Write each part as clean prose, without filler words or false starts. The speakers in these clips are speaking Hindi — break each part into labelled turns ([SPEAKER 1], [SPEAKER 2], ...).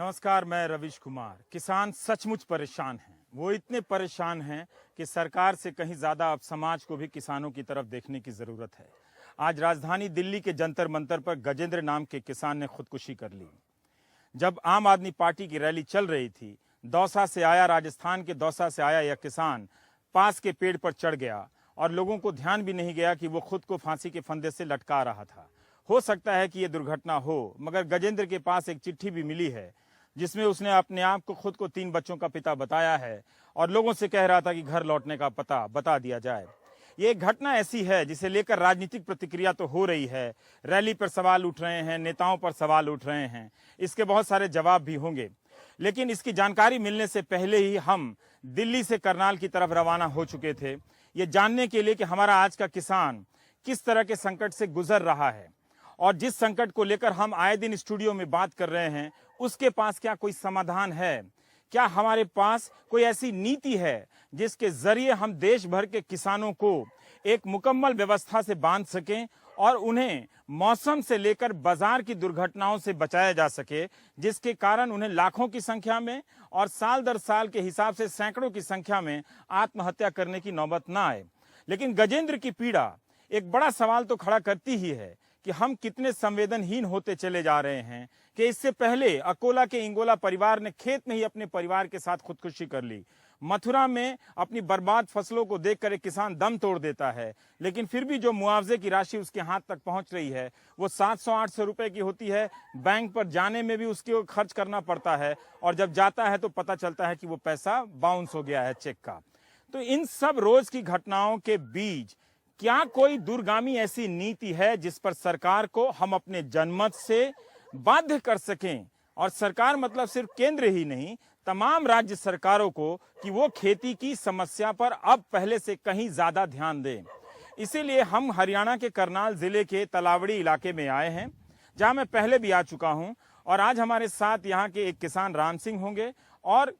[SPEAKER 1] नमस्कार, मैं रविश कुमार। किसान सचमुच परेशान हैं। वो इतने परेशान हैं कि सरकार से कहीं ज़्यादा अब समाज को भी किसानों की तरफ देखने की ज़रूरत है। आज राजधानी दिल्ली के जंतर मंतर पर गजेंद्र नाम के किसान ने खुदकुशी कर ली। जब आम आदमी पार्टी की रैली चल रही थी, दौसा से आया, राजस्थान के दौसा से आया यह किसान पास के पेड़ पर चढ़ गया और लोगों को ध्यान भी नहीं गया कि वो खुद को फांसी के फंदे से लटका रहा था। हो सकता है कि ये दुर्घटना हो, मगर गजेंद्र के पास एक चिट्ठी भी मिली है जिसमें उसने अपने आप को खुद को 3 बच्चों का पिता बताया है और लोगों से कह रहा था कि घर लौटने का पता बता दिया जाए। ये एक घटना ऐसी है जिसे लेकर राजनीतिक प्रतिक्रिया तो हो रही है, रैली पर सवाल उठ रहे हैं, नेताओं पर सवाल उठ रहे हैं, इसके बहुत सारे जवाब भी होंगे। लेकिन इसकी जानकारी मिलने से पहले ही हम दिल्ली से करनाल की तरफ रवाना हो चुके थे, ये जानने के लिए कि हमारा आज का किसान किस तरह के संकट से गुजर रहा है और जिस संकट को लेकर हम आए दिन स्टूडियो में बात कर रहे हैं उसके पास क्या कोई समाधान है। क्या हमारे पास कोई ऐसी नीति है जिसके जरिए हम देश भर के किसानों को एक मुकम्मल व्यवस्था से बांध सकें और उन्हें मौसम से लेकर बाजार की दुर्घटनाओं से बचाया जा सके, जिसके कारण उन्हें लाखों की संख्या में और साल दर साल के हिसाब से सैकड़ों की संख्या में आत्महत्या करने की नौबत ना आए। लेकिन गजेंद्र की पीड़ा एक बड़ा सवाल तो खड़ा करती ही है कि हम कितने संवेदनहीन होते चले जा रहे हैं कि इससे पहले अकोला के इंगोला परिवार ने खेत में ही अपने परिवार के साथ खुदकुशी कर ली। मथुरा में अपनी बर्बाद फसलों को देखकर एक किसान दम तोड़ देता है, लेकिन फिर भी जो मुआवजे की राशि उसके हाथ तक पहुंच रही है वो 700-800 रुपए की होती है। बैंक पर जाने में भी उसको खर्च करना पड़ता है और जब जाता है तो पता चलता है कि वो पैसा बाउंस हो गया है चेक का। तो इन सब रोज की घटनाओं के बीच क्या कोई दूरगामी ऐसी नीति है जिस पर सरकार को हम अपने जनमत से बाध्य कर सकें? और सरकार मतलब सिर्फ केंद्र ही नहीं, तमाम राज्य सरकारों को, कि वो खेती की समस्या पर अब पहले से कहीं ज्यादा ध्यान दें। इसीलिए हम हरियाणा के करनाल जिले के तलावड़ी इलाके में आए हैं, जहां मैं पहले भी आ चुका हूं। और आज हमारे साथ यहाँ के एक किसान राम सिंह होंगे और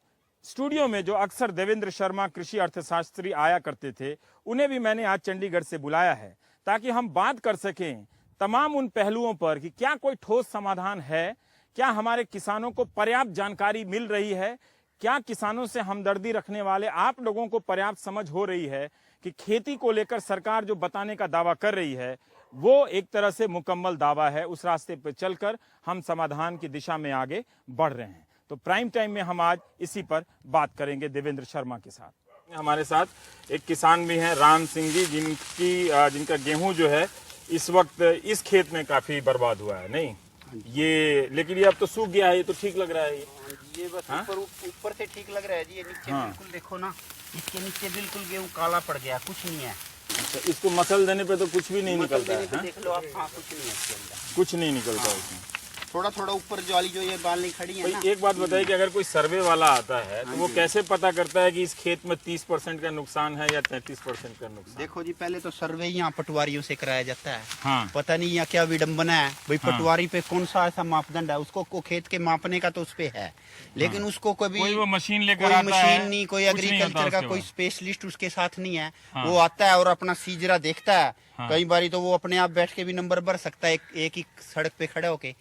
[SPEAKER 1] स्टूडियो में जो अक्सर देवेंद्र शर्मा कृषि अर्थशास्त्री आया करते थे, उन्हें भी मैंने आज चंडीगढ़ से बुलाया है ताकि हम बात कर सकें तमाम उन पहलुओं पर कि क्या कोई ठोस समाधान है, क्या हमारे किसानों को पर्याप्त जानकारी मिल रही है, क्या किसानों से हमदर्दी रखने वाले आप लोगों को पर्याप्त समझ हो रही है कि खेती को लेकर सरकार जो बताने का दावा कर रही है वो एक तरह से मुकम्मल दावा है। उस रास्ते पर चलकर हम समाधान की दिशा में आगे बढ़ रहे हैं। तो प्राइम टाइम में हम आज इसी पर बात करेंगे देवेंद्र शर्मा के साथ। हमारे साथ एक किसान भी हैं, राम सिंह जी, जिनका गेहूं जो है इस वक्त इस खेत में काफी बर्बाद हुआ है। नहीं ये, लेकिन ये अब तो सूख गया है, ये तो ठीक लग रहा है।
[SPEAKER 2] ये बस ऊपर से ठीक लग रहा है जी। ये नीचे बिल्कुल देखो ना, इसके नीचे बिल्कुल गेहूं काला पड़ गया, कुछ नहीं है।
[SPEAKER 1] अच्छा, इसको मसल देने पे तो कुछ भी नहीं निकलता है।
[SPEAKER 2] देख लो आप, हाँ कुछ नहीं है इसके अंदर,
[SPEAKER 1] कुछ नहीं निकलता इसमें।
[SPEAKER 2] थोड़ा थोड़ा ऊपर जो वाली जो ये बाल नहीं खड़ी है ना।
[SPEAKER 1] एक बात बताइए कि अगर कोई सर्वे वाला आता है तो वो कैसे पता करता है कि इस खेत में 30% का नुकसान है या 33% का नुकसान?
[SPEAKER 2] देखो जी, पहले तो सर्वे यहाँ पटवारियों से कराया जाता है।
[SPEAKER 1] हाँ।
[SPEAKER 2] पता नहीं यहाँ क्या विडम्बना है भाई, पटवारी पे कौन सा ऐसा मापदंड है, उसको खेत के मापने का तो उस पे है, लेकिन उसको कभी
[SPEAKER 1] कोई वो मशीन लेकर
[SPEAKER 2] कोई
[SPEAKER 1] आता है,
[SPEAKER 2] मशीन नहीं, कोई एग्रीकल्चर का कोई स्पेशलिस्ट उसके साथ नहीं है। वो आता है और अपना सीजरा देखता है। कई बारी तो वो अपने आप बैठ के भी नंबर भर सकता है एक ही सड़क पे खड़े होके,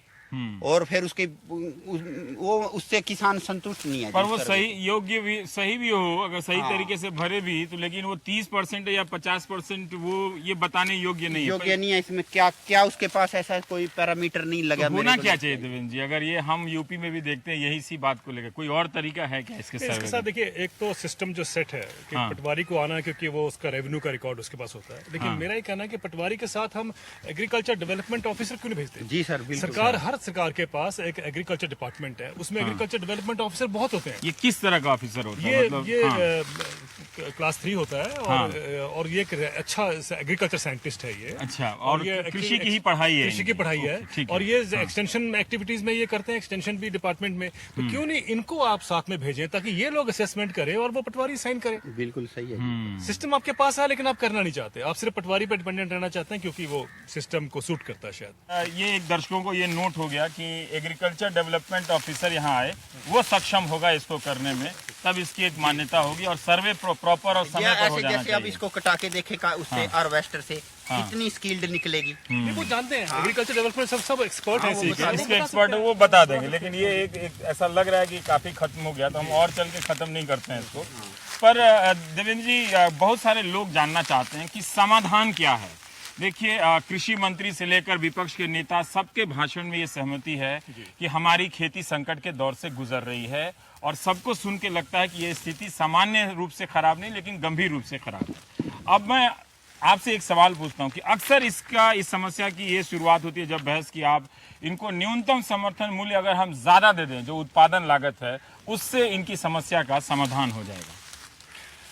[SPEAKER 2] और फिर उसके वो उससे किसान संतुष्ट नहीं है।
[SPEAKER 1] पर वो सही योग्य भी सही भी हो, अगर सही तरीके से भरे भी तो, लेकिन वो 30% या 50% वो ये बताने योग्य नहीं
[SPEAKER 2] है। इसमें क्या क्या उसके पास ऐसा कोई पैरामीटर नहीं लगा।
[SPEAKER 1] तो होना क्या चाहिए देवेंद्र जी? अगर ये हम यूपी में भी देखते हैं यही सी बात को लेकर, कोई और तरीका है क्या इसके साथ?
[SPEAKER 3] देखिए, एक तो सिस्टम जो सेट है कि पटवारी को आना है क्योंकि वो उसका रेवेन्यू का रिकॉर्ड उसके पास होता है, लेकिन मेरा ये कहना है कि पटवारी के साथ हम एग्रीकल्चर डेवलपमेंट ऑफिसर क्यों नहीं भेजते?
[SPEAKER 2] जी सर,
[SPEAKER 3] सरकार, हर सरकार के पास एक एग्रीकल्चर डिपार्टमेंट है, उसमें एग्रीकल्चर डेवलपमेंट ऑफिसर बहुत होते हैं।
[SPEAKER 1] ये किस तरह का ऑफिसर होता है?
[SPEAKER 3] ये क्लास 3 होता है और ये एक अच्छा एग्रीकल्चर साइंटिस्ट है ये।
[SPEAKER 1] अच्छा, और ये कृषि की ही पढ़ाई है?
[SPEAKER 3] कृषि की पढ़ाई है, और ये एक्सटेंशन एक्टिविटीज में ये करते हैं, एक्सटेंशन भी डिपार्टमेंट में। तो क्यों नहीं इनको आप साथ में भेजें ताकि ये लोग असेसमेंट करें और वो पटवारी साइन करें?
[SPEAKER 2] बिल्कुल सही है।
[SPEAKER 3] सिस्टम आपके पास है लेकिन आप करना नहीं चाहते, आप सिर्फ पटवारी पर डिपेंडेंट रहना चाहते हैं क्योंकि वो सिस्टम को सूट करता है शायद।
[SPEAKER 1] ये एक दर्शकों को ये नोट हो गया कि एग्रीकल्चर डेवलपमेंट ऑफिसर यहाँ आए, वो सक्षम होगा इसको करने में, तब इसकी एक मान्यता होगी और सर्वे प्रॉपर और समय पर हो जाना
[SPEAKER 2] जैसे
[SPEAKER 1] चाहिए।
[SPEAKER 2] अब इसको कटा के देखेगा उससे हार्वेस्टर से, कितनी स्किल्ड निकलेगी।
[SPEAKER 3] नहीं, वो जानते हैं एग्रीकल्चर डेवलपमेंट सब एक्सपर्ट हैं इसी के।
[SPEAKER 1] इसके एक्सपर्ट है, वो बता देंगे। लेकिन ये एक ऐसा लग रहा है कि काफी खत्म हो गया, तो हम और चल के खत्म नहीं करते हैं इसको। पर देवेंद्र जी, बहुत सारे लोग जानना चाहते हैं कि समाधान क्या है। देखिए, कृषि मंत्री से लेकर विपक्ष के नेता सबके भाषण में ये सहमति है कि हमारी खेती संकट के दौर से गुजर रही है, और सबको सुन के लगता है कि ये स्थिति सामान्य रूप से खराब नहीं, लेकिन गंभीर रूप से खराब है। अब मैं आपसे एक सवाल पूछता हूं कि अक्सर इस समस्या की ये शुरुआत होती है जब बहस की आप इनको न्यूनतम समर्थन मूल्य अगर हम ज्यादा दे दें, जो उत्पादन लागत है, उससे इनकी समस्या का समाधान हो जाएगा।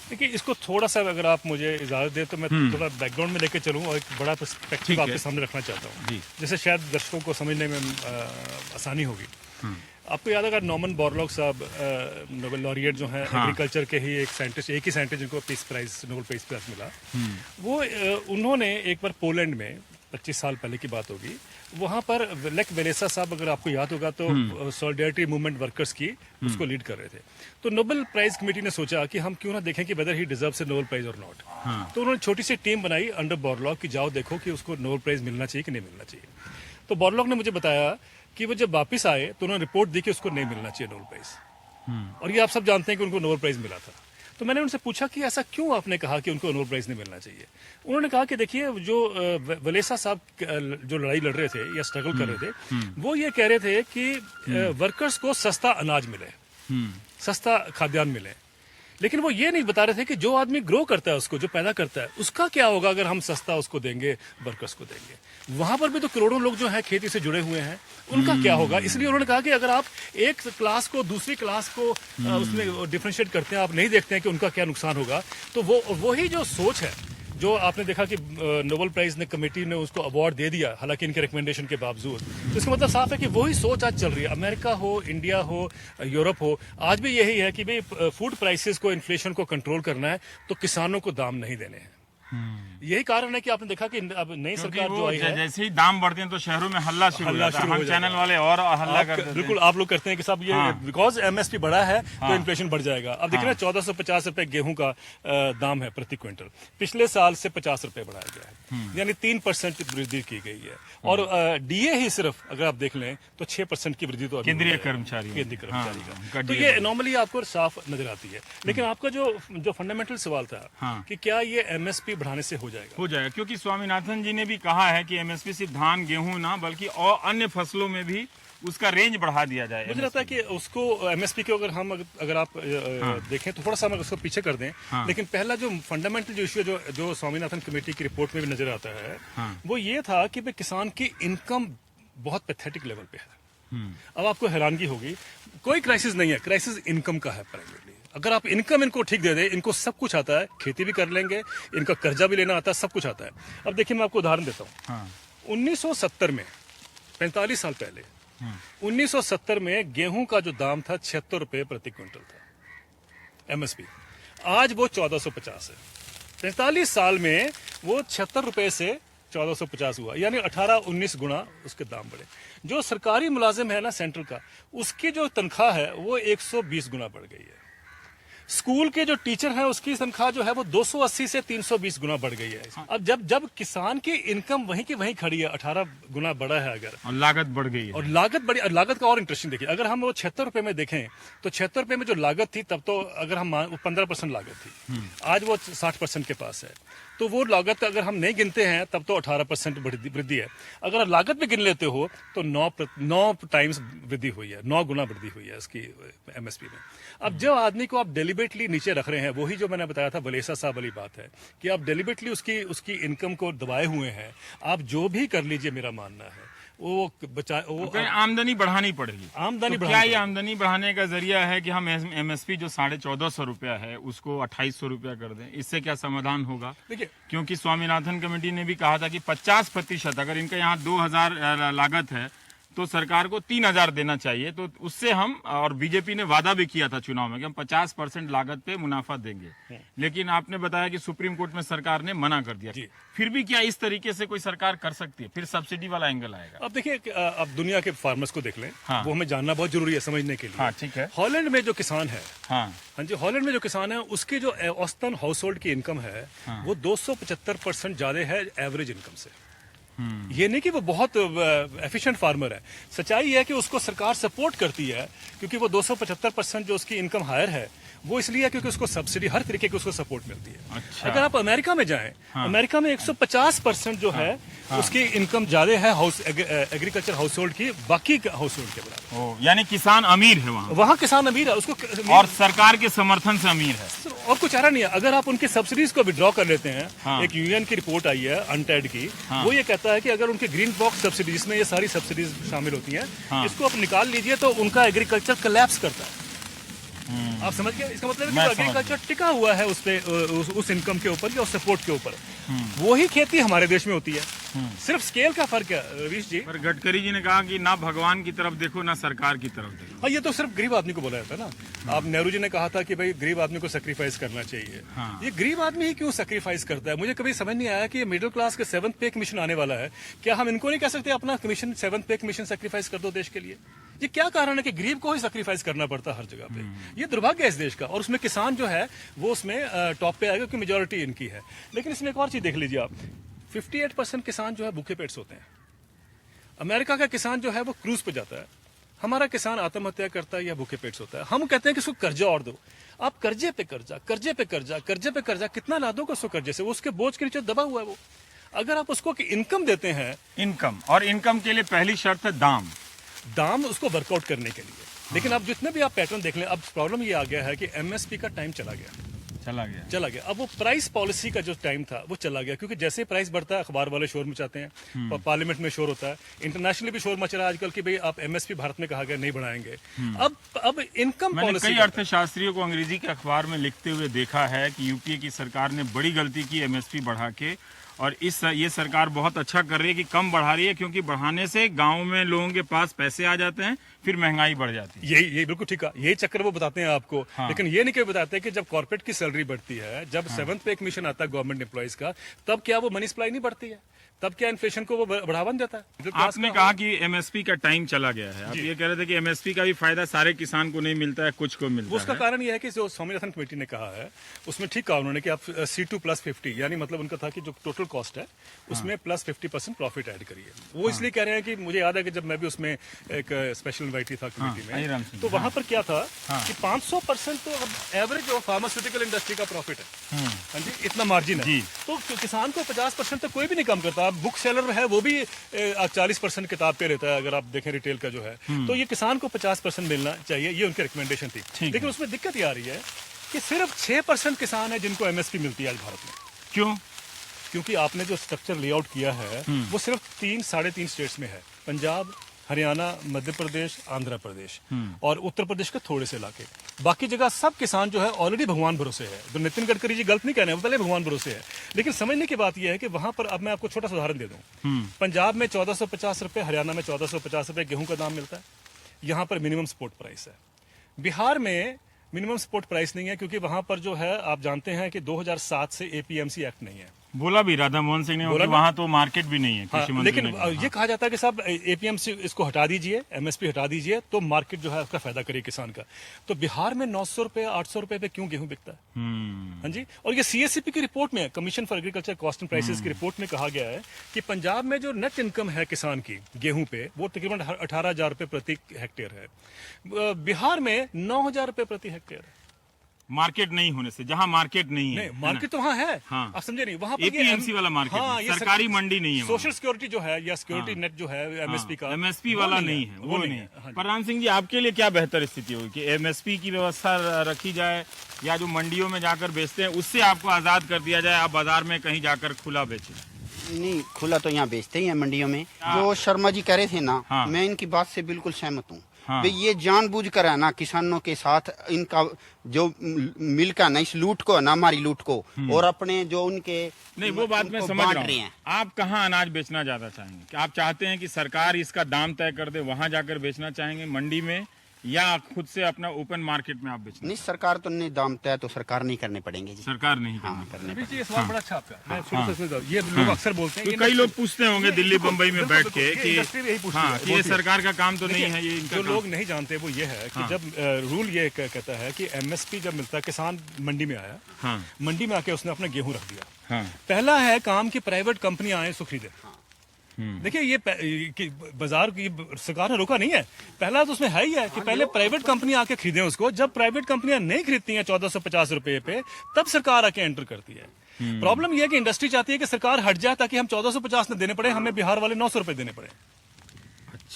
[SPEAKER 3] देखिए, इसको थोड़ा सा अगर आप मुझे इजाजत दें तो मैं थोड़ा बैकग्राउंड में लेके चलूँ और एक बड़ा पर्सपेक्टिव आपके सामने रखना चाहता हूँ, जैसे शायद दर्शकों को समझने में आसानी होगी। आपको याद होगा नॉर्मन बोरलॉग साहब, नोबेल लॉरिएट जो हैं, एग्रीकल्चर के ही एक ही साइंटिस्ट जिनको peace prize, Nobel peace prize मिला। वो उन्होंने एक बार पोलैंड में 25 साल पहले की बात होगी, वहां पर लेक वेलेसा साहब, अगर आपको याद होगा तो सॉलिडारिटी मूवमेंट वर्कर्स की उसको लीड कर रहे थे। तो नोबेल प्राइज कमेटी ने सोचा कि हम क्यों ना देखें कि whether he deserves a Nobel prize और नॉट। तो उन्होंने छोटी सी टीम बनाई अंडर बोरलॉग कि जाओ देखो कि उसको नोबेल प्राइज मिलना चाहिए कि नहीं मिलना चाहिए। तो बोरलॉग ने मुझे बताया कि वो जब वापस आए तो उन्होंने रिपोर्ट दी कि उसको नहीं मिलना चाहिए नोबेल प्राइज, और ये आप सब जानते हैं कि उनको नोबेल प्राइज मिला था। तो मैंने उनसे पूछा कि ऐसा क्यों आपने कहा कि उनको नोबेल प्राइज नहीं मिलना चाहिए। उन्होंने कहा कि देखिए, जो वलेसा साहब जो लड़ाई लड़ रहे थे या स्ट्रगल कर रहे थे, वो ये कह रहे थे कि वर्कर्स को सस्ता अनाज मिले, सस्ता खाद्यान्न मिले, लेकिन वो ये नहीं बता रहे थे कि जो आदमी ग्रो करता है, उसको जो पैदा करता है, उसका क्या होगा अगर हम सस्ता उसको देंगे, वर्कर्स को देंगे। वहां पर भी तो करोड़ों लोग जो है खेती से जुड़े हुए हैं, उनका क्या होगा। इसलिए उन्होंने कहा कि अगर आप एक क्लास को दूसरी क्लास को उसमें डिफरेंशिएट करते हैं, आप नहीं देखते हैं कि उनका क्या नुकसान होगा, तो वही जो सोच है, जो आपने देखा कि नोबेल प्राइज ने कमेटी ने उसको अवार्ड दे दिया, हालांकि इनके रिकमेंडेशन के बावजूद, तो इसका मतलब साफ है कि वही सोच आज चल रही है। अमेरिका हो, इंडिया हो, यूरोप हो, आज भी यही है कि भाई फूड प्राइसेस को, इन्फ्लेशन को कंट्रोल करना है, तो किसानों को दाम नहीं देने हैं। यही कारण है कि आपने देखा कि अब नई सरकार जो आई है,
[SPEAKER 1] जैसे ही दाम बढ़ते हैं तो शहरों में हल्ला शुरू हो जाता है। हम चैनल वाले और हल्ला करते हैं।
[SPEAKER 3] बिल्कुल, आप लोग करते हैं कि साहब ये बिकॉज एमएसपी बढ़ा है तो इन्फ्लेशन बढ़ जाएगा। अब देखिए ना, 1450 रुपए गेहूं का दाम है प्रति क्विंटल, पिछले साल से 50 रुपए बढ़ाया गया है, यानी 3% वृद्धि की गई है। और डीए ही सिर्फ अगर आप देख लें तो 6% की वृद्धि तो
[SPEAKER 1] केंद्रीय कर्मचारी
[SPEAKER 3] का, तो ये नॉर्मली आपको साफ नजर आती है। लेकिन आपका जो फंडामेंटल सवाल था कि क्या ये एमएसपी बढ़ाने से हो जाएगा,
[SPEAKER 1] क्योंकि स्वामीनाथन जी ने भी कहा है कि एमएसपी सिर्फ धान गेहूं ना बल्कि और अन्य फसलों में भी उसका रेंज बढ़ा दिया जाए।
[SPEAKER 3] मुझे लगता है कि उसको एमएसपी को अगर आप देखें तो थोड़ा सा हम उसको पीछे कर दें, लेकिन पहला जो फंडामेंटल जो इश्यू जो स्वामीनाथन कमेटी की रिपोर्ट में भी नजर आता है, वो ये था कि भाई किसान की इनकम बहुत पैथेटिक लेवल पे है। अब आपको हैरानगी होगी, कोई क्राइसिस नहीं है, क्राइसिस इनकम का है प्राइमरीली। अगर आप इनकम इनको ठीक दे दें, इनको सब कुछ आता है, खेती भी कर लेंगे, इनका कर्जा भी लेना आता है, सब कुछ आता है। अब देखिए, मैं आपको उदाहरण देता हूँ। 1970 में, 45 साल पहले, 1970 में गेहूं का जो दाम था 76 रुपए प्रति क्विंटल था एमएसपी, आज वो 1450 है। 45 साल में वो 76 रुपए से 1450 हुआ, यानी 18-19 गुना उसके दाम बढ़े। जो सरकारी मुलाजिम है ना सेंट्रल का, उसकी जो तनख्वाह है वो 120 गुना बढ़ गई है। स्कूल के जो टीचर हैं उसकी तनख्वाह जो है वो 280 से 320 गुना बढ़ गई है। अब जब किसान की इनकम वहीं की वहीं खड़ी है, 18 गुना बढ़ा है अगर,
[SPEAKER 1] और लागत बढ़ गई है,
[SPEAKER 3] और लागत का और इंटरेस्टिंग देखिए, अगर हम वो 76 रुपए में देखें तो 76 रुपए में जो लागत थी तब तो अगर हम 15% लागत थी, आज वो 60% के पास है। तो वो लागत अगर हम नहीं गिनते हैं तब तो 18% वृद्धि है। अगर लागत भी गिन लेते हो तो 9 टाइम्स वृद्धि हुई है, 9 गुना वृद्धि हुई है इसकी एमएसपी में। अब जो आदमी को आप डेलिबरेटली नीचे रख रहे हैं, वही जो मैंने बताया था वलेसा साहब वाली बात है कि आप डेलिबरेटली उसकी इनकम को दबाए हुए हैं। आप जो भी कर लीजिए, मेरा मानना है वो
[SPEAKER 1] आमदनी बढ़ानी पड़ेगी। क्या ये आमदनी बढ़ाने का जरिया है कि हम एमएसपी जो 1450 रुपया है उसको 2800 रुपया कर दें? इससे क्या समाधान होगा?
[SPEAKER 3] देखिए,
[SPEAKER 1] क्योंकि स्वामीनाथन कमेटी ने भी कहा था कि 50%, अगर इनका यहाँ 2000 लागत है तो सरकार को 3,000 देना चाहिए। तो उससे हम, और बीजेपी ने वादा भी किया था चुनाव में कि हम 50% लागत पे मुनाफा देंगे, लेकिन आपने बताया कि सुप्रीम कोर्ट में सरकार ने मना कर दिया। फिर भी क्या इस तरीके से कोई सरकार कर सकती है? फिर सब्सिडी वाला एंगल आएगा।
[SPEAKER 3] अब देखिए, अब दुनिया के फार्मर्स को देख लें,
[SPEAKER 1] हाँ।
[SPEAKER 3] वो हमें जानना बहुत जरूरी है समझने के लिए।
[SPEAKER 1] हाँ, ठीक है।
[SPEAKER 3] हॉलैंड में जो किसान है,
[SPEAKER 1] हाँ
[SPEAKER 3] हाँ जी, हॉलैंड में जो किसान है उसकी जो औसतन हाउस होल्ड की इनकम है, वो 275% ज्यादा है एवरेज इनकम से। ये नहीं कि वो बहुत एफिशिएंट फार्मर है, सच्चाई है कि उसको सरकार सपोर्ट करती है, क्योंकि वो 275% जो उसकी इनकम हायर है वो इसलिए है क्योंकि उसको सब्सिडी, हर तरीके की उसको सपोर्ट मिलती है।
[SPEAKER 1] अच्छा।
[SPEAKER 3] अगर आप अमेरिका में जाएं, अमेरिका में 150% जो है उसकी इनकम ज्यादा है एग्रीकल्चर हाउस होल्ड की, बाकी हाउस होल्ड के बराबर।
[SPEAKER 1] यानी किसान अमीर है वहाँ,
[SPEAKER 3] वहाँ किसान अमीर है, उसको
[SPEAKER 1] और सरकार के समर्थन से अमीर है,
[SPEAKER 3] और कुछ चारा नहीं है। अगर आप उनकी सब्सिडीज को विड्रॉ कर लेते हैं, एक यूएन की रिपोर्ट आई है अनटेड की, वो ये कहता है कि अगर उनके ग्रीन बॉक्स सब्सिडी, जिसमें ये सारी सब्सिडीज शामिल होती हैं, इसको आप निकाल लीजिए तो उनका एग्रीकल्चर कोलैप्स करता है। आप समझ गए? इसका मतलब है कि एग्रीकल्चर टिका हुआ है उस इनकम के ऊपर या उस सपोर्ट के ऊपर। वही खेती हमारे देश में होती है, सिर्फ स्केल का फर्क है। रवीश जी,
[SPEAKER 1] पर गडकरी जी ने कहा कि ना भगवान की तरफ देखो ना सरकार की तरफ देखो।
[SPEAKER 3] हाँ, ये तो सिर्फ गरीब आदमी को बोला जाता है ना। आप नेहरू जी ने कहा था कि भाई गरीब आदमी को सेक्रीफाइस करना चाहिए। ये गरीब आदमी ही क्यों सेक्रीफाइस करता है? मुझे कभी समझ नहीं आया कि मिडिल क्लास के 7th पे कमीशन आने वाला है, क्या हम इनको नहीं कह सकते अपना कमीशन 7th पे कमीशन सेक्रीफाइस कर दो देश के लिए? ये क्या कारण है कि गरीब को ही सेक्रीफाइस करना पड़ता है हर जगह पे? ये दुर्भाग्य है इस देश का। और उसमें किसान जो है वो उसमें टॉप पे आएगा क्योंकि मेजोरिटी इनकी है। लेकिन इसमें एक और चीज देख लीजिए आप, 58% किसान जो है भूखे पेट सोते हैं। अमेरिका का किसान जो है वो क्रूज पे जाता है, हमारा किसान आत्महत्या करता है या भूखे पेट सोता है। हम कहते हैं कि उसको कर्जा और दो। आप कर्जे पे कर्जा, कर्जे पे कर्जा, कर्जे पे कर्जा कितना ला दोगे उसको कर्जे से? वो उसके बोझ के नीचे दबा हुआ है वो। अगर आप उसको इनकम देते हैं,
[SPEAKER 1] इनकम, और इनकम के लिए पहली शर्त है दाम
[SPEAKER 3] उसको वर्कआउट करने के लिए। लेकिन अब जितने भी आप पैटर्न देख लें, अब प्रॉब्लम ये आ गया है कि एमएसपी का टाइम चला गया। अब वो प्राइस पॉलिसी का जो टाइम था वो चला गया, क्योंकि जैसे प्राइस बढ़ता है अखबार वाले शोर मचाते हैं, पार्लियामेंट में शोर होता है, इंटरनेशनली भी शोर मच रहा है आजकल कि भाई आप एमएसपी भारत में कहा गया नहीं बढ़ाएंगे। अब इनकम पॉलिसी,
[SPEAKER 1] कई अर्थशास्त्रियों को अंग्रेजी के अखबार में लिखते हुए देखा है कि यूपीए की सरकार ने बड़ी गलती की एमएसपी बढ़ा के, और ये सरकार बहुत अच्छा कर रही है कि कम बढ़ा रही है, क्योंकि बढ़ाने से गांव में लोगों के पास पैसे आ जाते हैं, फिर महंगाई बढ़ जाती है।
[SPEAKER 3] यही बिल्कुल ठीक है, यही चक्कर वो बताते हैं आपको। लेकिन ये नहीं कभी बताते कि जब कॉर्पोरेट की सैलरी बढ़ती है, जब 7th पे कमीशन आता है गवर्नमेंट एम्प्लॉइज का, तब क्या वो मनी सप्लाई नहीं बढ़ती है? तब क्या इन्फ्लेशन को वो बढ़ावा देता है?
[SPEAKER 1] आपने कहा कि एमएसपी का टाइम चला गया है, आप ये कह रहे थे कि एमएसपी का भी फायदा सारे किसान को नहीं मिलता है, कुछ को मिलता है।
[SPEAKER 3] उसका कारण यह है कि जो स्वामीनाथन कमेटी ने कहा है उसमें ठीक कहा उन्होंने कि आप C2+50, यानी मतलब उनका था कि जो टोटल कॉस्ट है उसमें +50% प्रॉफिट ऐड करिए। वो इसलिए कह रहे हैं कि मुझे याद है कि जब मैं भी उसमें एक स्पेशल इन्वाइटी था कमेटी में, तो वहां पर क्या था कि 500% तो एवरेज जो फार्मास्यूटिकल इंडस्ट्री का प्रॉफिट है, हाँ जी, इतना मार्जिन है। तो किसान को 50% तो कोई भी नहीं कम करता। बुक सेलर है वो भी 40% किताब पे रहता है, अगर आप देखें रिटेल का जो है। तो ये किसान को 50% मिलना चाहिए, ये उनकी रिकमेंडेशन थी। लेकिन उसमें दिक्कत ये आ रही है कि सिर्फ 6% किसान है जिनको एमएसपी मिलती है आज भारत में।
[SPEAKER 1] क्यों?
[SPEAKER 3] क्योंकि आपने जो स्ट्रक्चर लेआउट किया है वो सिर्फ 3-3.5 स्टेट्स में है, पंजाब, हरियाणा, मध्य प्रदेश, आंध्र प्रदेश और उत्तर प्रदेश के थोड़े से इलाके। बाकी जगह सब किसान जो है ऑलरेडी भगवान भरोसे है। तो नितिन गडकरी जी गलत नहीं कह रहे हैं, वो पहले भगवान भरोसे है। लेकिन समझने की बात यह है कि वहां पर, अब मैं आपको छोटा सा उदाहरण दे दूं, पंजाब में 1450 रुपए, हरियाणा में 1450 रुपए गेहूं का दाम मिलता है। यहाँ पर मिनिमम सपोर्ट प्राइस है। बिहार में मिनिमम सपोर्ट प्राइस नहीं है, क्योंकि वहां पर जो है आप जानते हैं कि 2007 से एपीएमसी एक्ट नहीं है।
[SPEAKER 1] बोला भी राधा मोहन सिंह ने कि वहां तो मार्केट भी नहीं है। कृषि मंत्री
[SPEAKER 3] लेकिन ये कहा जाता है कि साहब एपीएमसी इसको हटा दीजिए, एमएसपी हटा दीजिए, तो मार्केट जो है उसका फायदा करे किसान का। तो बिहार में 900 रुपए, 800 रुपए पे क्यों गेहूं बिकता है? हाँ जी। और ये सीएससीपी की रिपोर्ट में, commission for agriculture cost and prices की रिपोर्ट में कहा गया है कि पंजाब में जो नेट इनकम है किसान की गेहूं पे, वो तकरीबन 18,000 रुपए प्रति हेक्टेयर है। बिहार में 9,000 रुपए प्रति हेक्टेयर है।
[SPEAKER 1] मार्केट नहीं होने से, जहां मार्केट नहीं है,
[SPEAKER 3] मार्केट तो वहाँ है।
[SPEAKER 1] हाँ।
[SPEAKER 3] आप समझे नहीं, वहाँ पर
[SPEAKER 1] एपीएमसी वाला मार्केट,
[SPEAKER 3] हाँ,
[SPEAKER 1] सरकारी मंडी नहीं है,
[SPEAKER 3] सोशल सिक्योरिटी जो है या सिक्योरिटी नेट जो है एमएसपी का,
[SPEAKER 1] एमएसपी वाला नहीं है, वो नहीं है। प्रधान सिंह जी, आपके लिए क्या बेहतर स्थिति होगी कि एमएसपी की व्यवस्था रखी जाए, या जो मंडियों में जाकर बेचते हैं उससे आपको आजाद कर दिया जाए, आप बाजार में कहीं जाकर खुला बेचें?
[SPEAKER 2] नहीं, खुला तो यहाँ बेचते ही है मंडियों में। जो शर्मा जी कह रहे थे ना, मैं इनकी बात से बिल्कुल सहमत हूँ।
[SPEAKER 1] हाँ।
[SPEAKER 2] भाई ये जानबूझकर है ना किसानों के साथ इनका जो मिल का ना इस लूट को ना हमारी लूट को और अपने जो उनके
[SPEAKER 1] नहीं वो बात मैं
[SPEAKER 2] उनको
[SPEAKER 1] समझ
[SPEAKER 2] बांट
[SPEAKER 1] रहा
[SPEAKER 2] रहे
[SPEAKER 1] हूँ।
[SPEAKER 2] हैं।
[SPEAKER 1] आप कहाँ अनाज बेचना ज्यादा चाहेंगे? कि आप चाहते हैं कि सरकार इसका दाम तय कर दे, वहां जाकर बेचना चाहेंगे मंडी में, या खुद से अपना ओपन मार्केट में आप बेचना?
[SPEAKER 2] नहीं सरकार तो नहीं दाम तय तो सरकार नहीं करने पड़ेंगे जी।
[SPEAKER 1] सरकार नहीं
[SPEAKER 2] हाँ
[SPEAKER 1] करनी।
[SPEAKER 2] करने
[SPEAKER 3] ये सवाल बड़ा अच्छा आपका। मैं शुरू से समझता हूँ। ये लोग अक्सर बोलते हैं
[SPEAKER 1] तो कई लोग पूछते होंगे दिल्ली बम्बई में बैठ के कि
[SPEAKER 3] इंडस्ट्री भी यही पूछती
[SPEAKER 1] हाँ
[SPEAKER 3] है,
[SPEAKER 1] कि ये
[SPEAKER 3] बोलती है।
[SPEAKER 1] सरकार का काम तो नहीं है, ये इनका
[SPEAKER 3] जो
[SPEAKER 1] काम।
[SPEAKER 3] लोग नहीं जानते वो ये है कि जब रूल ये कहता है कि एमएसपी जब मिलता है, किसान मंडी में आया,
[SPEAKER 1] हाँ
[SPEAKER 3] मंडी में आके उसने अपना गेहूं रख दिया,
[SPEAKER 1] हाँ
[SPEAKER 3] पहला है काम कि प्राइवेट कंपनी आए उसको खरीदे। देखिए ये कि बाजार की सरकार ने रोका नहीं है, पहला तो उसमें है ही है कि पहले प्राइवेट कंपनी आके खरीदें उसको। जब प्राइवेट कंपनियां नहीं खरीदती हैं 1450 रुपए पे, तब सरकार आके एंटर करती है। प्रॉब्लम यह है कि इंडस्ट्री चाहती है कि सरकार हट जाए ताकि हम 1450 न देने पड़े, हमें बिहार वाले 900 रुपए देने पड़े।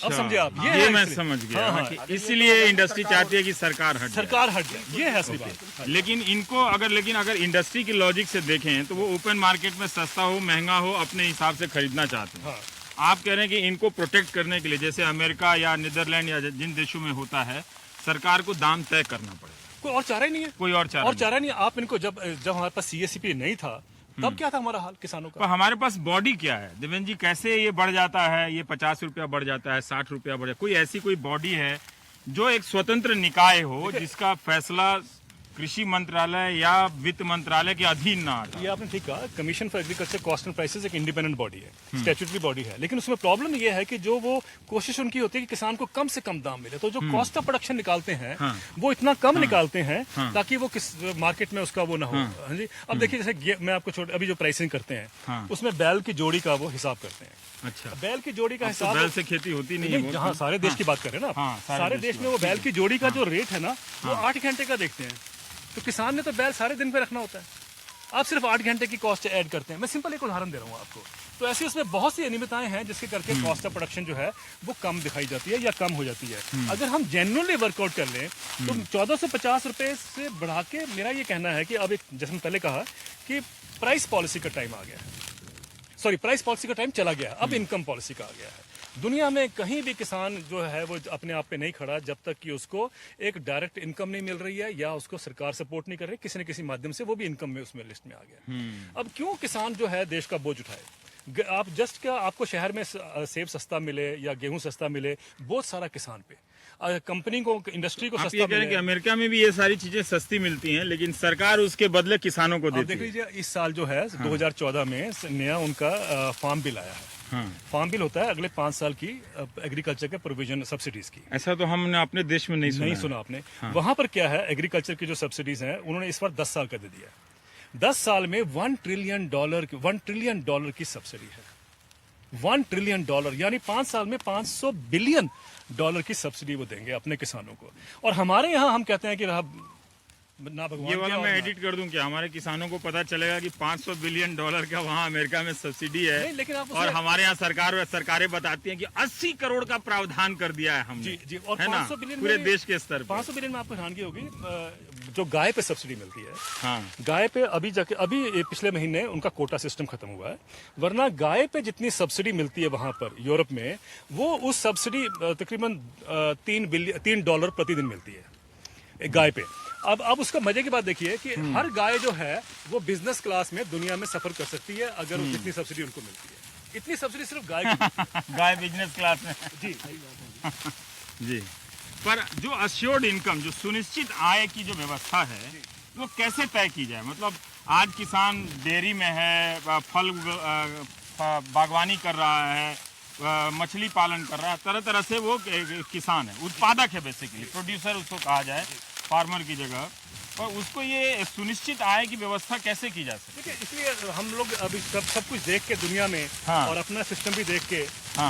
[SPEAKER 3] अब समझे आप?
[SPEAKER 1] ये
[SPEAKER 3] है
[SPEAKER 1] मैं
[SPEAKER 3] इसलिए।
[SPEAKER 1] समझ गया
[SPEAKER 3] हाँ,
[SPEAKER 1] कि इसलिए इंडस्ट्री चाहती है कि सरकार हट जाए।
[SPEAKER 3] सरकार हट जाए, ये है असली बात।
[SPEAKER 1] लेकिन इनको अगर इंडस्ट्री की लॉजिक से देखें तो वो ओपन मार्केट में सस्ता हो महंगा हो अपने हिसाब से खरीदना चाहते हैं।
[SPEAKER 3] हाँ।
[SPEAKER 1] आप कह रहे हैं कि इनको प्रोटेक्ट करने के लिए जैसे अमेरिका या नीदरलैंड या जिन देशों में होता है, सरकार को दाम तय करना पड़ेगा,
[SPEAKER 3] कोई और चारा ही नहीं है।
[SPEAKER 1] कोई और चारा
[SPEAKER 3] नहीं। आप इनको जब हमारे पास सीएससीपी नहीं था तब क्या था हमारा हाल किसानों
[SPEAKER 1] पर
[SPEAKER 3] का?
[SPEAKER 1] हमारे पास बॉडी क्या है देवेंद्र जी? कैसे ये बढ़ जाता है, ये 50 रुपया बढ़ जाता है, 60 रुपया बढ़ जाता है? कोई ऐसी कोई बॉडी है जो एक स्वतंत्र निकाय हो जिसका फैसला कृषि मंत्रालय या वित्त मंत्रालय के अधीन ना आता?
[SPEAKER 3] ये आपने ठीक कहा, commission for agriculture cost and prices एक इंडिपेंडेंट बॉडी है, स्टैट्यूटरी बॉडी है, लेकिन उसमें प्रॉब्लम ये है कि जो वो कोशिश उनकी होती है कि किसान को कम से कम दाम मिले, तो जो कॉस्ट ऑफ प्रोडक्शन निकालते हैं वो इतना कम निकालते हैं ताकि वो किस मार्केट में उसका वो ना हो। हाँ जी। अब देखिए जैसे मैं आपको अभी जो प्राइसिंग करते हैं उसमें बैल की जोड़ी का वो हिसाब करते हैं।
[SPEAKER 1] अच्छा,
[SPEAKER 3] बैल की जोड़ी का हिसाब
[SPEAKER 1] बैल से खेती होती नहीं है?
[SPEAKER 3] जहाँ सारे देश की बात करें ना, सारे देश में वो बैल की जोड़ी का जो रेट है ना वो 8 घंटे का देखते हैं। तो किसान ने तो बैल सारे दिन पे रखना होता है, आप सिर्फ 8 घंटे की कॉस्ट ऐड करते हैं। मैं सिंपल एक उदाहरण दे रहा हूँ आपको। तो ऐसी उसमें बहुत सी अनियमितताएं हैं जिसके करके कॉस्ट ऑफ प्रोडक्शन जो है वो कम दिखाई जाती है या कम हो जाती है। अगर हम जेन्युइनली वर्कआउट कर लें तो 1450 रुपए से बढ़ा के, मेरा ये कहना है कि अब एक, जैसे मैंने पहले कहा कि प्राइस पॉलिसी का टाइम आ गया है, सॉरी प्राइस पॉलिसी का टाइम चला गया, अब इनकम पॉलिसी का आ गया है। दुनिया में कहीं भी किसान जो है वो अपने आप पे नहीं खड़ा जब तक कि उसको एक डायरेक्ट इनकम नहीं मिल रही है या उसको सरकार सपोर्ट नहीं कर रही, किसी न किसी माध्यम से वो भी इनकम में उसमें लिस्ट में आ गया। अब क्यों किसान जो है देश का बोझ उठाए? आप जस्ट क्या आपको शहर में सेब सस्ता मिले या गेहूं सस्ता मिले, बहुत सारा किसान पे, कंपनी को, इंडस्ट्री को
[SPEAKER 1] आप
[SPEAKER 3] सस्ता
[SPEAKER 1] ये कह रहे हैं कि अमेरिका में भी ये सारी चीजें सस्ती मिलती हैं लेकिन सरकार उसके बदले किसानों को देती
[SPEAKER 3] देख
[SPEAKER 1] है।
[SPEAKER 3] लीजिए इस साल जो है 2014 में नया उनका फार्म बिल आया है। फार्म बिल होता है अगले 5 साल की एग्रीकल्चर के प्रोविजन सब्सिडीज की।
[SPEAKER 1] ऐसा तो हमने अपने देश में नहीं
[SPEAKER 3] सुना आपने। वहां पर क्या है, एग्रीकल्चर की जो सब्सिडीज हैं उन्होंने इस बार 10 साल का दे दिया। 10 साल में $1 ट्रिलियन की सब्सिडी है। $1 ट्रिलियन यानी 5 साल में $500 बिलियन की सब्सिडी वो देंगे अपने किसानों को। और हमारे यहाँ हम कहते हैं कि ना भगवान
[SPEAKER 1] ये वाला
[SPEAKER 3] क्या
[SPEAKER 1] मैं
[SPEAKER 3] और
[SPEAKER 1] एडिट कर दूं क्या? हमारे किसानों को पता चलेगा कि $500 बिलियन का वहाँ अमेरिका में सब्सिडी है।
[SPEAKER 3] नहीं, लेकिन आप
[SPEAKER 1] और हमारे यहाँ सरकारें बताती हैं कि 80 करोड़ का प्रावधान कर दिया है हमने।
[SPEAKER 3] जी और
[SPEAKER 1] है ना?
[SPEAKER 3] 500 बिलियन
[SPEAKER 1] पूरे
[SPEAKER 3] में,
[SPEAKER 1] देश के स्तर पर
[SPEAKER 3] 500 बिलियन में आपको हैरानगी होगी जो गाय पे सब्सिडी मिलती है।
[SPEAKER 1] हाँ।
[SPEAKER 3] गाय पे अभी पिछले महीने उनका कोटा सिस्टम खत्म हुआ है, वरना गाय पे जितनी सब्सिडी मिलती है वहां पर यूरोप में, वो उस सब्सिडी तकरीबन $3 प्रतिदिन मिलती है एक गाय पे। अब उसका मजे की बात देखिए कि हर गाय जो है वो बिजनेस क्लास में दुनिया में सफर कर सकती है अगर जितनी सब्सिडी उनको मिलती है। इतनी सब्सिडी सिर्फ गाय की
[SPEAKER 1] गाय बिजनेस क्लास में।
[SPEAKER 3] जी
[SPEAKER 1] जी, पर जो अश्योर्ड इनकम, जो सुनिश्चित आय की जो व्यवस्था है वो कैसे तय की जाए? मतलब आज किसान डेयरी में है, फल बागवानी कर रहा है, मछली पालन कर रहा है, तरह तरह से वो किसान है, उत्पादक है, बेसिकली प्रोड्यूसर उसको कहा जाए फार्मर की जगह। और उसको ये सुनिश्चित आय की व्यवस्था कैसे की जा सकती है?
[SPEAKER 3] इसलिए हम लोग अभी सब कुछ देख के दुनिया में और अपना सिस्टम भी देख के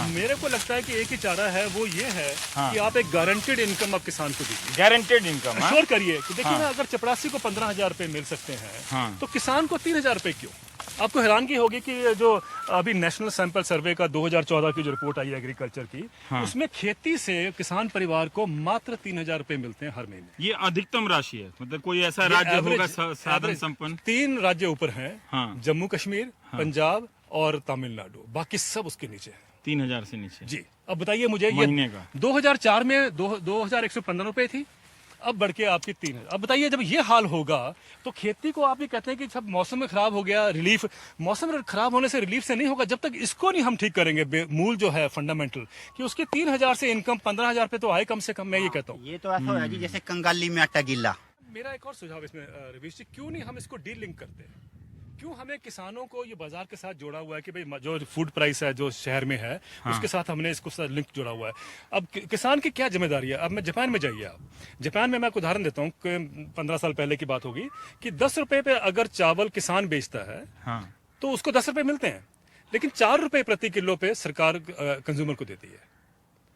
[SPEAKER 3] मेरे को लगता है कि एक ही चारा है, वो ये है कि आप एक गारंटेड इनकम अब किसान को दीजिए।
[SPEAKER 1] गारंटेड इनकम
[SPEAKER 3] श्योर करिए कि देखिए ना, अगर चपरासी को 15,000 रुपए मिल सकते हैं तो किसान को 3,000 रुपए क्यों? आपको हैरानगी होगी कि जो अभी नेशनल सैंपल सर्वे का 2014 की जो रिपोर्ट आई है एग्रीकल्चर की, उसमें खेती से किसान परिवार को मात्र 3,000 रुपए मिलते हैं हर महीने।
[SPEAKER 1] ये अधिकतम राशि है? मतलब कोई ऐसा राज्य होगा साधन संपन्न?
[SPEAKER 3] 3 राज्य ऊपर हैं, जम्मू कश्मीर, पंजाब और तमिलनाडु, बाकी सब उसके नीचे है।
[SPEAKER 1] 3,000 से नीचे
[SPEAKER 3] जी। अब बताइए मुझे, ये
[SPEAKER 1] महीने का
[SPEAKER 3] 2004 में 2,115 रुपए थी, अब बढ़ के आपकी 3,000। अब बताइए जब ये हाल होगा तो खेती को आप ये कहते हैं कि सब मौसम में खराब हो गया, रिलीफ, मौसम खराब होने से रिलीफ से नहीं होगा जब तक इसको नहीं हम ठीक करेंगे, मूल जो है फंडामेंटल, कि उसके 3,000 से इनकम 15,000 पे तो आए कम से कम, मैं ये कहता हूँ।
[SPEAKER 2] ये तो ऐसा है जी जैसे कंगाली में आटा गिल्ला।
[SPEAKER 3] मेरा एक और सुझाव इसमें रवीश जी, क्यों नहीं हम इसको डील लिंक करते हैं? क्यों हमें किसानों को ये बाजार के साथ जोड़ा हुआ है कि भाई जो फूड प्राइस है जो शहर में है, उसके साथ हमने इसको साथ लिंक जोड़ा हुआ है। अब किसान की क्या जिम्मेदारी है? अब मैं जापान में जाइए आप, जापान में मैं एक उदाहरण देता हूँ, 15 साल पहले की बात होगी कि 10 रुपए पे अगर चावल किसान बेचता है तो उसको 10 रुपए मिलते हैं, लेकिन 4 रुपए प्रति किलो पे सरकार कंज्यूमर को देती है।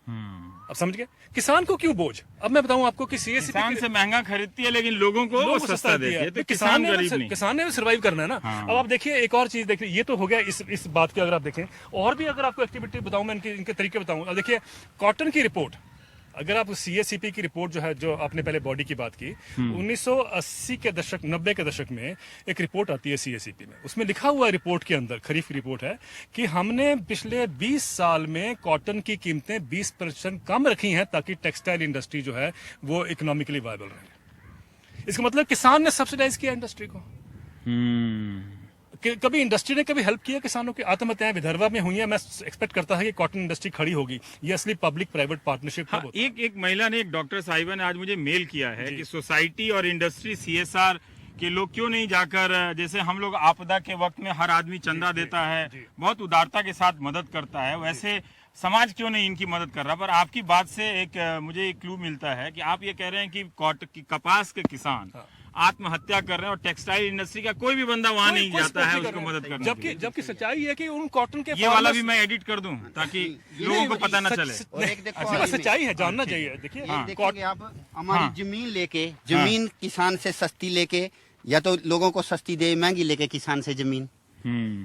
[SPEAKER 3] अब समझ गए किसान को क्यों बोझ? अब मैं बताऊं आपको कि सीएससी
[SPEAKER 1] किसान से महंगा खरीदती है लेकिन लोगों को वो सस्ता देती है, तो किसान गरीब नहीं।
[SPEAKER 3] किसान ने भी सर्वाइव करना है ना। अब आप देखिए एक और चीज देखिए, ये तो हो गया इस बात की। अगर आप देखें और भी अगर आपको एक्टिविटी बताऊं, मैं इनके तरीके बताऊं। अब देखिए कॉटन की रिपोर्ट, अगर आप सीएससीपी की रिपोर्ट जो है, जो आपने पहले बॉडी की बात की, 1980 के दशक 90 के दशक में एक रिपोर्ट आती है सीएससीपी में, उसमें लिखा हुआ है रिपोर्ट के अंदर, खरीफ की रिपोर्ट है, कि हमने पिछले 20 साल में कॉटन की कीमतें 20% कम रखी हैं ताकि टेक्सटाइल इंडस्ट्री जो है वो इकोनॉमिकली वायबल रहे। इसका मतलब किसान ने सब्सिडाइज किया इंडस्ट्री को। कभी इंडस्ट्री ने कभी हेल्प किया किसानों की? आत्महत्याएं विदर्भ में हुई हैं, मैं एक्सपेक्ट करता है कि कॉटन इंडस्ट्री खड़ी होगी। ये असली पब्लिक प्राइवेट पार्टनरशिप है।
[SPEAKER 1] एक महिला ने, एक डॉक्टर साहिबा ने आज मुझे मेल किया है कि सोसाइटी और इंडस्ट्री सीएसआर के लोग क्यों नहीं जाकर, जैसे हम लोग आपदा के वक्त में हर आदमी चंदा देता है, बहुत उदारता के साथ मदद करता है, वैसे समाज क्यों नहीं इनकी मदद कर रहा? पर आपकी बात से मुझे एक क्लू मिलता है कि आप ये कह रहे हैं कि कपास के किसान आत्महत्या कर रहे हैं और टेक्सटाइल इंडस्ट्री का कोई भी बंदा वहां नहीं जाता है उसको मदद करने।
[SPEAKER 3] जबकि सच्चाई है कि उन कॉटन के,
[SPEAKER 1] ये वाला भी मैं एडिट कर दूं ताकि लोगों को पता ना चले।
[SPEAKER 2] और एक देखो
[SPEAKER 3] सच्चाई है, जानना चाहिए। देखिए
[SPEAKER 2] आप हमारी जमीन लेके, जमीन किसान से सस्ती लेके, या तो लोगों को सस्ती दे महंगी लेके किसान से जमीन,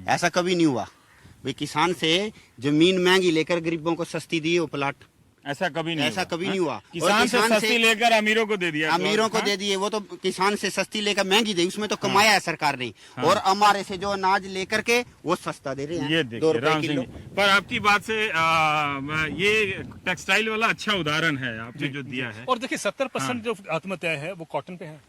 [SPEAKER 2] ऐसा कभी नहीं हुआ भाई। किसान से जमीन महंगी लेकर गरीबों को सस्ती दी वो प्लाट, ऐसा कभी नहीं हुआ।
[SPEAKER 1] किसान से सस्ती लेकर अमीरों को दे दिया,
[SPEAKER 2] अमीरों को दे दिए। वो तो किसान से सस्ती लेकर महंगी दी, उसमें तो कमाया है सरकार ने। और हमारे से जो अनाज लेकर के वो सस्ता दे रहे हैं,
[SPEAKER 1] ये देखिए राम सिंह। पर आपकी बात से ये टेक्सटाइल वाला अच्छा उदाहरण है आपने जो दिया है।
[SPEAKER 3] और देखिए 70% जो आत्महत्याएं है वो कॉटन पे है।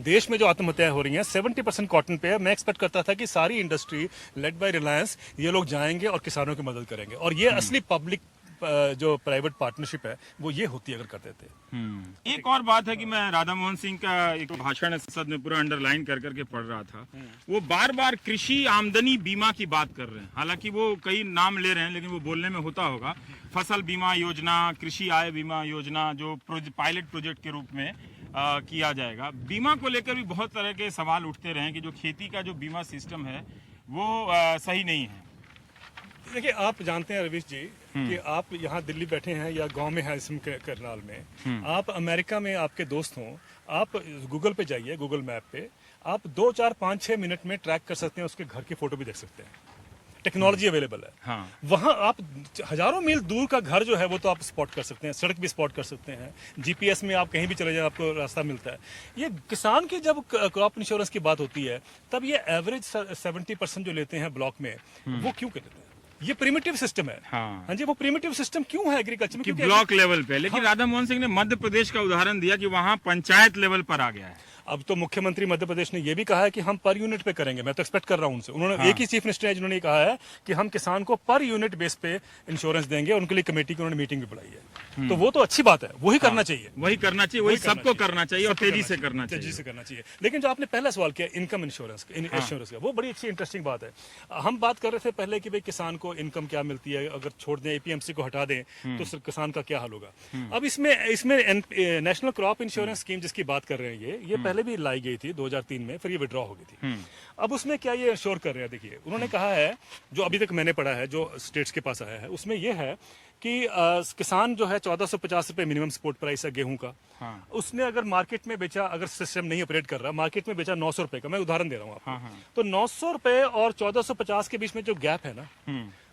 [SPEAKER 3] देश में जो आत्महत्याएं हो रही हैं 70% कॉटन पे है। मैं एक्सपेक्ट करता था कि सारी इंडस्ट्री लेड बाय रिलायंस ये लोग जाएंगे और किसानों की मदद करेंगे, और ये असली पब्लिक जो प्राइवेट पार्टनरशिप है वो ये होती अगर करते थे।
[SPEAKER 1] एक और बात है कि मैं राधा मोहन सिंह का एक भाषण संसद में पूरा अंडरलाइन कर करके पढ़ रहा था, वो बार बार कृषि आमदनी बीमा की बात कर रहे हैं। हालांकि वो कई नाम ले रहे हैं लेकिन वो बोलने में होता होगा फसल बीमा योजना, कृषि आय बीमा योजना, जो पायलट प्रोजेक्ट के रूप में किया जाएगा। बीमा को लेकर भी बहुत तरह के सवाल उठते रहे कि जो खेती का जो बीमा सिस्टम है वो सही नहीं है।
[SPEAKER 3] देखिए आप जानते हैं रवीश जी कि आप यहाँ दिल्ली बैठे हैं या गांव में हैं इसम करनाल में, आप अमेरिका में आपके दोस्त हों, आप गूगल पे जाइए, गूगल मैप पे आप 2, 4, 5, 6 मिनट में ट्रैक कर सकते हैं, उसके घर की फोटो भी देख सकते हैं। टेक्नोलॉजी अवेलेबल है।
[SPEAKER 1] हाँ।
[SPEAKER 3] वहां आप हजारों मील दूर का घर जो है वो तो आप स्पॉट कर सकते हैं, सड़क भी स्पॉट कर सकते हैं, जीपीएस में आप कहीं भी चले जाए आपको रास्ता मिलता है। ये किसान की जब क्रॉप इंश्योरेंस की बात होती है तब ये एवरेज 70% जो लेते हैं ब्लॉक में, वो क्यों लेते हैं? ये प्रिमिटिव सिस्टम है। हाँ जी, वो प्रिमिटिव सिस्टम क्यों है एग्रीकल्चर में?
[SPEAKER 1] क्योंकि ब्लॉक लेवल पे। लेकिन राधा मोहन सिंह ने मध्य प्रदेश का उदाहरण दिया कि वहां पंचायत लेवल पर आ गया है।
[SPEAKER 3] अब तो मुख्यमंत्री मध्य प्रदेश ने यह भी कहा है कि हम पर यूनिट पे करेंगे। मैं तो एक्सपेक्ट कर रहा हूं उनसे। उन्होंने एक ही चीफ मिनिस्टर है जिन्होंने कहा है कि हम किसान को पर यूनिट बेस पे इंश्योरेंस देंगे। उनके लिए कमेटी की उन्होंने मीटिंग भी बुलाई है। तो वो तो अच्छी बात है, वही करना चाहिए,
[SPEAKER 1] वही करना चाहिए, वही सबको करना चाहिए और तेजी से करना
[SPEAKER 3] चाहिए। लेकिन जो आपने पहला सवाल किया इनकम इंश्योरेंस का, वो बड़ी अच्छी इंटरेस्टिंग बात है। हम बात कर रहे थे पहले कि भाई किसान को इनकम क्या मिलती है, अगर छोड़ दें एपीएमसी को हटा दें तो किसान का क्या हाल होगा। अब इसमें नेशनल क्रॉप इंश्योरेंस स्कीम जिसकी बात कर रहे हैं ये पहले भी लाई गई थी 2003 में, फिर ये विड्रॉ हो गई थी। अब उसमें क्या ये इंश्योर कर रहे हैं, देखिए उन्होंने कहा है, जो अभी तक मैंने पढ़ा है, जो स्टेट्स के पास आया है, उसमें यह है कि किसान जो है 1450 रुपए मिनिमम सपोर्ट प्राइस है गेहूं का। उसने अगर मार्केट में बेचा, अगर सिस्टम नहीं ऑपरेट कर रहा, मार्केट में बेचा 900 रुपए का, मैं उदाहरण दे रहा हूं आपको, तो 900 रुपए और 1450 के बीच में जो गैप है ना,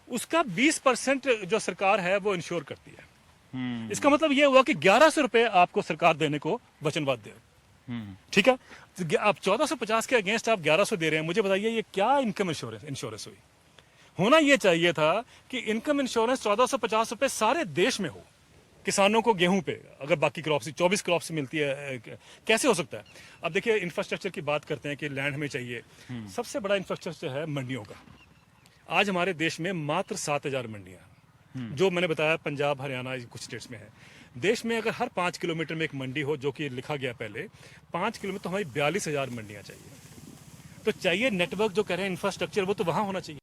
[SPEAKER 3] उसका 20% जो सरकार है वो इंश्योर करती है। इसका मतलब ये हुआ कि 1100 रुपए आपको सरकार देने को वचनबद्ध है। ठीक है, आप 1450 के अगेंस्ट आप 1100 दे रहे हैं। मुझे बताइए ये क्या इनकम इंश्योरेंस हुई? होना ये चाहिए था कि इनकम इंश्योरेंस 1450 रुपए सारे देश में हो किसानों को गेहूं पे, अगर बाकी क्रॉप से 24 क्रॉप से मिलती है, कैसे हो सकता है? अब देखिए इंफ्रास्ट्रक्चर की बात करते हैं कि लैंड हमें चाहिए। सबसे बड़ा इंफ्रास्ट्रक्चर है मंडियों का। आज हमारे देश में मात्र 7000 मंडियां, जो मैंने बताया पंजाब हरियाणा कुछ स्टेट्स में है। देश में अगर हर 5 किलोमीटर में एक मंडी हो, जो कि लिखा गया पहले 5 किलोमीटर, तो हमारी 42,000 मंडियां चाहिए। तो चाहिए नेटवर्क, जो कह रहे हैं इंफ्रास्ट्रक्चर, वो तो वहां होना चाहिए।